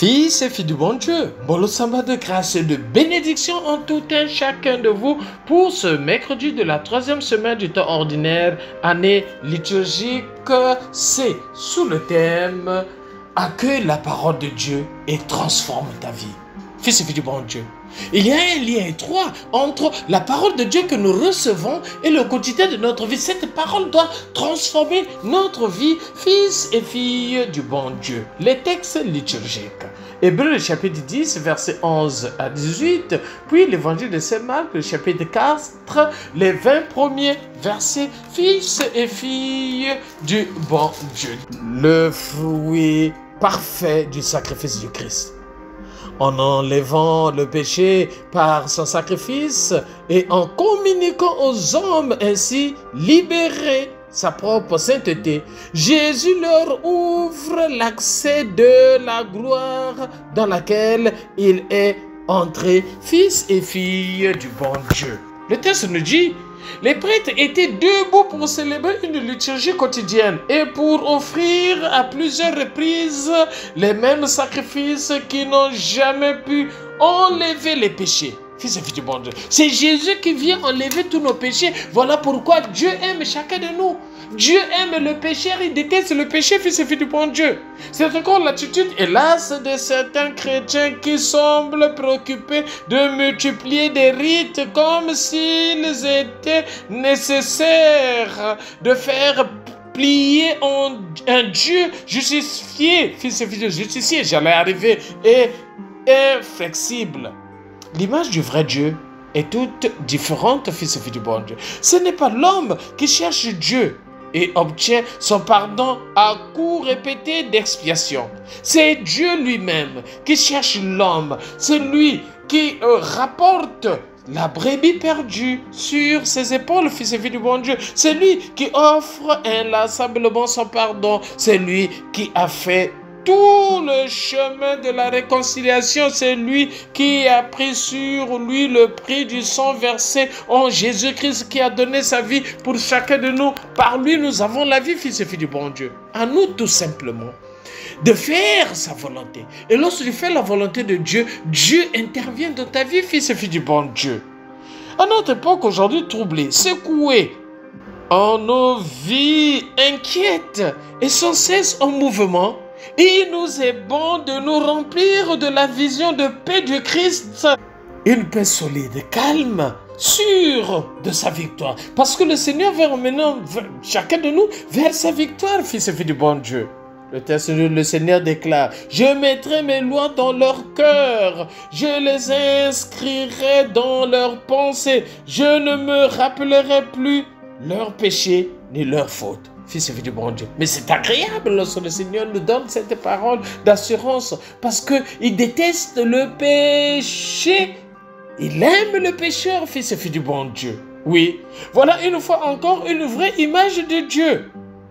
Fils et filles du bon Dieu, bon samba de grâce et de bénédiction en tout un chacun de vous pour ce mercredi de la 3e semaine du temps ordinaire, année liturgique C, sous le thème « Accueille la parole de Dieu et transforme ta vie ». Fils et filles du bon Dieu, il y a un lien étroit entre la parole de Dieu que nous recevons et le quotidien de notre vie. Cette parole doit transformer notre vie, fils et filles du bon Dieu. Les textes liturgiques. Hébreux, le chapitre 10, versets 11 à 18, puis l'évangile de Saint Marc, le chapitre 4, les 20 premiers versets, fils et filles du bon Dieu. Le fruit parfait du sacrifice du Christ. En enlevant le péché par son sacrifice et en communiquant aux hommes ainsi libérés sa propre sainteté, Jésus leur ouvre l'accès de la gloire dans laquelle il est entré, fils et filles du bon Dieu. Le texte nous dit: les prêtres étaient debout pour célébrer une liturgie quotidienne et pour offrir à plusieurs reprises les mêmes sacrifices qui n'ont jamais pu enlever les péchés. Fils et filles du bon Dieu, c'est Jésus qui vient enlever tous nos péchés. Voilà pourquoi Dieu aime chacun de nous. Dieu aime le pécheur, il déteste le péché, fils et filles du bon Dieu. C'est encore l'attitude, hélas, de certains chrétiens qui semblent préoccupés de multiplier des rites comme s'ils étaient nécessaires, de faire plier en un Dieu justifié, fils et filles de justicier, j'allais arriver, et inflexible. L'image du vrai Dieu est toute différente, fils et filles du bon Dieu. Ce n'est pas l'homme qui cherche Dieu et obtient son pardon à coups répétés d'expiation. C'est Dieu lui-même qui cherche l'homme. C'est lui qui rapporte la brebis perdue sur ses épaules, fils et filles du bon Dieu. C'est lui qui offre inlassablement son pardon. C'est lui qui a fait tout le chemin de la réconciliation. C'est lui qui a pris sur lui le prix du sang versé en Jésus-Christ, qui a donné sa vie pour chacun de nous. Par lui, nous avons la vie, fils et filles du bon Dieu. À nous, tout simplement, de faire sa volonté. Et lorsque tu fais la volonté de Dieu, Dieu intervient dans ta vie, fils et filles du bon Dieu. À notre époque aujourd'hui troublée, secouée, en nos vies inquiètes et sans cesse en mouvement, il nous est bon de nous remplir de la vision de paix du Christ. Une paix solide, calme, sûre de sa victoire. Parce que le Seigneur va emmener chacun de nous vers sa victoire, fils et filles du bon Dieu. Le Seigneur déclare: je mettrai mes lois dans leur cœur, je les inscrirai dans leurs pensées, je ne me rappellerai plus leurs péchés ni leurs fautes. Fils et filles du bon Dieu. Mais c'est agréable lorsque le Seigneur nous donne cette parole d'assurance, parce qu'il déteste le péché. Il aime le pécheur, fils et filles du bon Dieu. Oui, voilà une fois encore une vraie image de Dieu.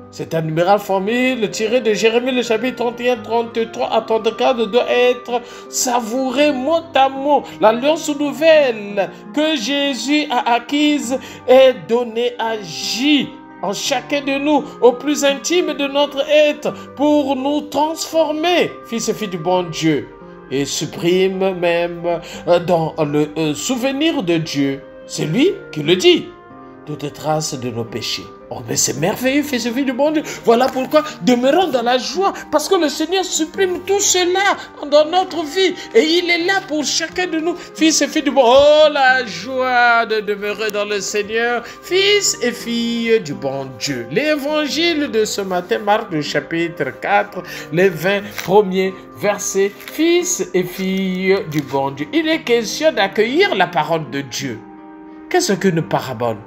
Cette admirable formule tirée de Jérémie, le chapitre 31, 33 à 34 doit être savourée mot à mot. L'alliance nouvelle que Jésus a acquise est donnée à J en chacun de nous, au plus intime de notre être, pour nous transformer, fils et filles du bon Dieu, et supprime même dans le souvenir de Dieu. C'est lui qui le dit, toute trace de nos péchés. Oh, mais c'est merveilleux, fils et filles du bon Dieu. Voilà pourquoi demeurons dans la joie, parce que le Seigneur supprime tout cela dans notre vie. Et il est là pour chacun de nous, fils et filles du bon Dieu. Oh, la joie de demeurer dans le Seigneur, fils et filles du bon Dieu. L'évangile de ce matin, Marc, le chapitre 4, les 20 premiers versets, fils et filles du bon Dieu. Il est question d'accueillir la parole de Dieu. Qu'est-ce qu'une parabole?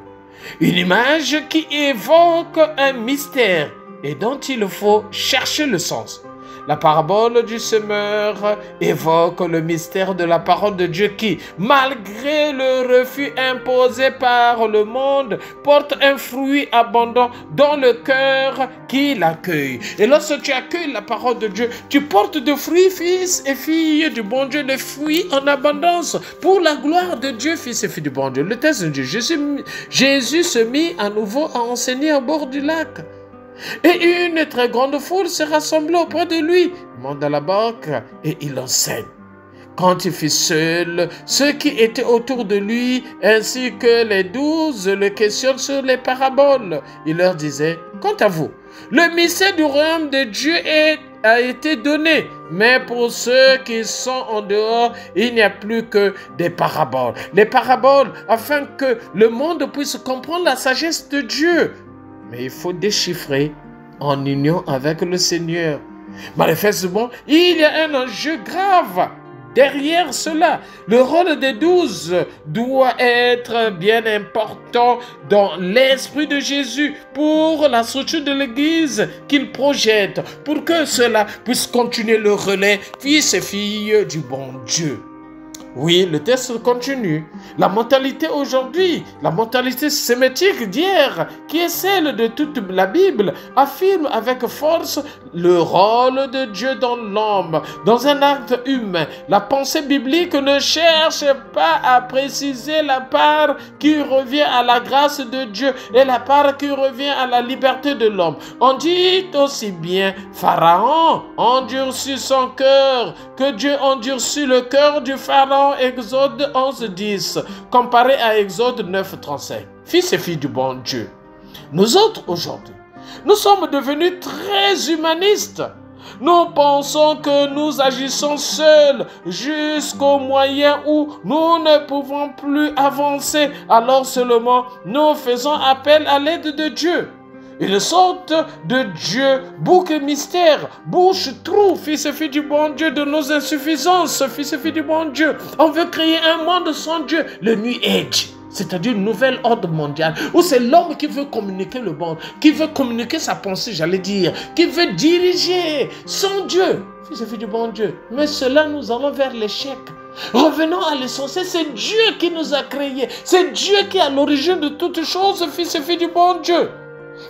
Une image qui évoque un mystère et dont il faut chercher le sens. La parabole du semeur évoque le mystère de la parole de Dieu qui, malgré le refus imposé par le monde, porte un fruit abondant dans le cœur qui l'accueille. Et lorsque tu accueilles la parole de Dieu, tu portes des fruits, fils et filles du bon Dieu, des fruits en abondance pour la gloire de Dieu, fils et filles du bon Dieu. Le texte de Dieu, Jésus se mit à nouveau à enseigner au bord du lac. Et une très grande foule se rassemblait auprès de lui. Il monte dans la barque et il enseigne. Quand il fut seul, ceux qui étaient autour de lui, ainsi que les 12, le questionnent sur les paraboles. Il leur disait, quant à vous, le mystère du royaume de Dieu a été donné, mais pour ceux qui sont en dehors, il n'y a plus que des paraboles. Les paraboles, afin que le monde puisse comprendre la sagesse de Dieu. Mais il faut déchiffrer en union avec le Seigneur. Manifestement, il y a un enjeu grave. Derrière cela, le rôle des 12 doit être bien important dans l'esprit de Jésus pour la structure de l'Église qu'il projette, pour que cela puisse continuer le relais fils et filles du bon Dieu. Oui, le texte continue. La mentalité aujourd'hui, la mentalité sémitique d'hier, qui est celle de toute la Bible, affirme avec force le rôle de Dieu dans l'homme, dans un acte humain. La pensée biblique ne cherche pas à préciser la part qui revient à la grâce de Dieu et la part qui revient à la liberté de l'homme. On dit aussi bien, Pharaon endurcit son cœur, que Dieu endurcit le cœur du Pharaon. Exode 11:10, comparé à Exode 9:35. Fils et filles du bon Dieu, nous autres aujourd'hui, nous sommes devenus très humanistes. Nous pensons que nous agissons seuls jusqu'au moyen où nous ne pouvons plus avancer. Alors seulement nous faisons appel à l'aide de Dieu. Une sorte de Dieu, bouc et mystère, bouche-trou, fils et filles du bon Dieu, de nos insuffisances, fils et filles du bon Dieu. On veut créer un monde sans Dieu, le New Age, c'est-à-dire une nouvelle ordre mondiale, où c'est l'homme qui veut communiquer le monde, qui veut communiquer sa pensée, j'allais dire, qui veut diriger sans Dieu, fils et filles du bon Dieu. Mais cela, nous allons vers l'échec. Revenons à l'essentiel, c'est Dieu qui nous a créés, c'est Dieu qui est à l'origine de toutes choses, fils et filles du bon Dieu.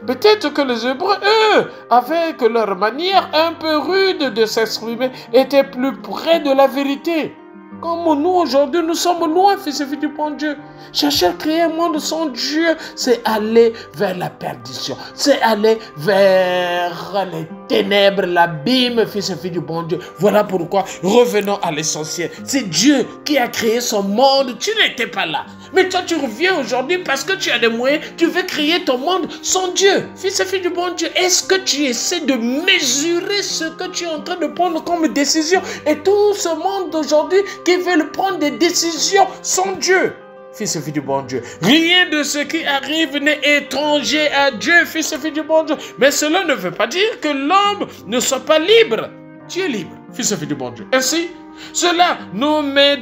Peut-être que les Hébreux, eux, avec leur manière un peu rude de s'exprimer, étaient plus près de la vérité. Comme nous aujourd'hui, nous sommes loin, fils et filles du bon Dieu. Chercher à créer un monde sans Dieu, c'est aller vers la perdition. C'est aller vers les ténèbres, l'abîme, fils et filles du bon Dieu. Voilà pourquoi revenons à l'essentiel. C'est Dieu qui a créé son monde. Tu n'étais pas là. Mais toi, tu reviens aujourd'hui parce que tu as des moyens. Tu veux créer ton monde sans Dieu. Fils et filles du bon Dieu, est-ce que tu essaies de mesurer ce que tu es en train de prendre comme décision? Et tout ce monde d'aujourd'hui qui veut prendre des décisions sans Dieu. Fils et filles du bon Dieu. Rien de ce qui arrive n'est étranger à Dieu, fils et filles du bon Dieu. Mais cela ne veut pas dire que l'homme ne soit pas libre. Tu es libre, fils et filles du bon Dieu. Ainsi, cela nous met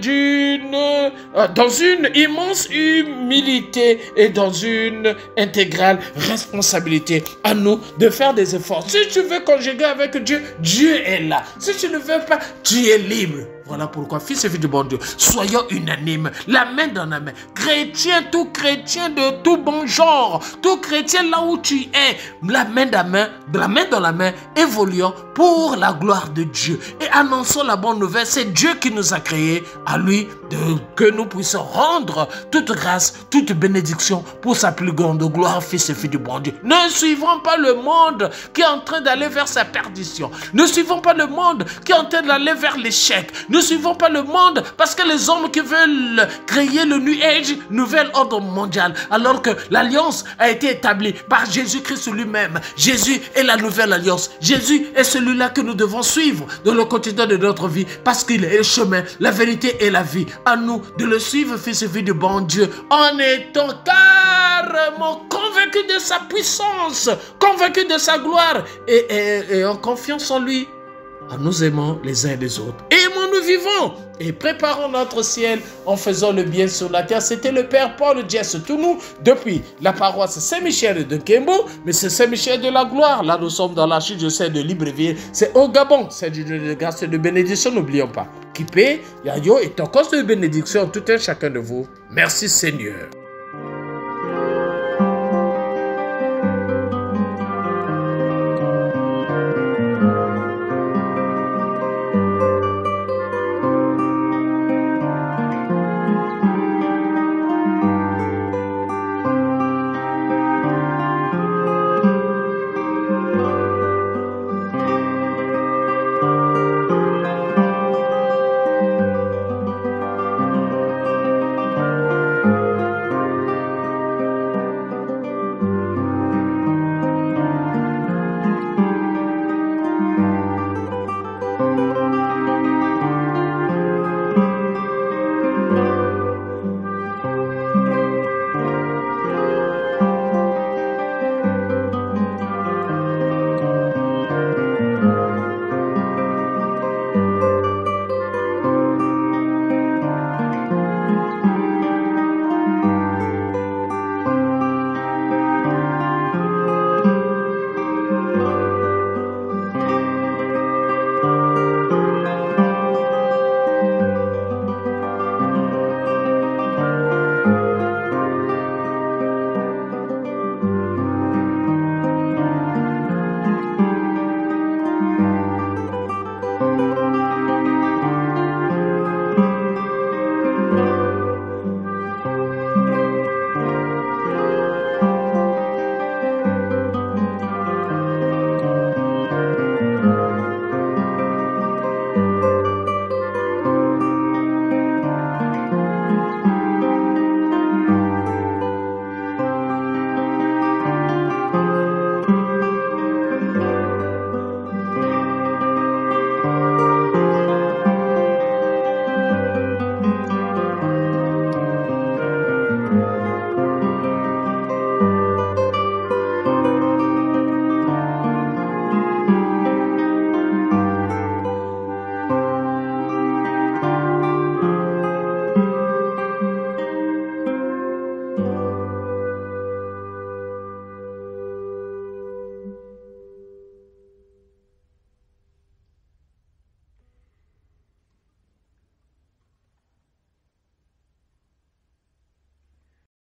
dans une immense humilité et dans une intégrale responsabilité à nous de faire des efforts. Si tu veux conjuguer avec Dieu, Dieu est là. Si tu ne veux pas, tu es libre. Voilà pourquoi, fils et filles du bon Dieu, soyons unanimes, la main dans la main. Chrétien, tout chrétien de tout bon genre, tout chrétien là où tu es, la main dans la main, évoluons pour la gloire de Dieu. Et annonçons la bonne nouvelle, c'est Dieu qui nous a créés, à lui que nous puissions rendre toute grâce, toute bénédiction pour sa plus grande gloire, fils et filles du bon Dieu. Ne suivons pas le monde qui est en train d'aller vers sa perdition. Ne suivons pas le monde qui est en train d'aller vers l'échec. Ne suivons pas le monde parce que les hommes qui veulent créer le New Age, nouvel ordre mondial, alors que l'alliance a été établie par Jésus-Christ lui-même. Jésus est la nouvelle alliance. Jésus est celui-là que nous devons suivre dans le quotidien de notre vie parce qu'il est le chemin, la vérité et la vie. À nous de le suivre, fils et filles du bon Dieu, en étant carrément convaincus de sa puissance, convaincus de sa gloire et en confiance en lui. En nous aimant les uns les autres. Aimons-nous vivons et préparons notre ciel en faisant le bien sur la terre. C'était le Père Paul Diès Tounou depuis la paroisse Saint-Michel de Kembo, mais c'est Saint-Michel de la Gloire. Là, nous sommes dans l'archidiocèse de Libreville. C'est au Gabon. C'est du Dieu de grâce et de bénédiction, n'oublions pas. Kipé, Yayo et Tokos de bénédiction, tout un chacun de vous. Merci Seigneur.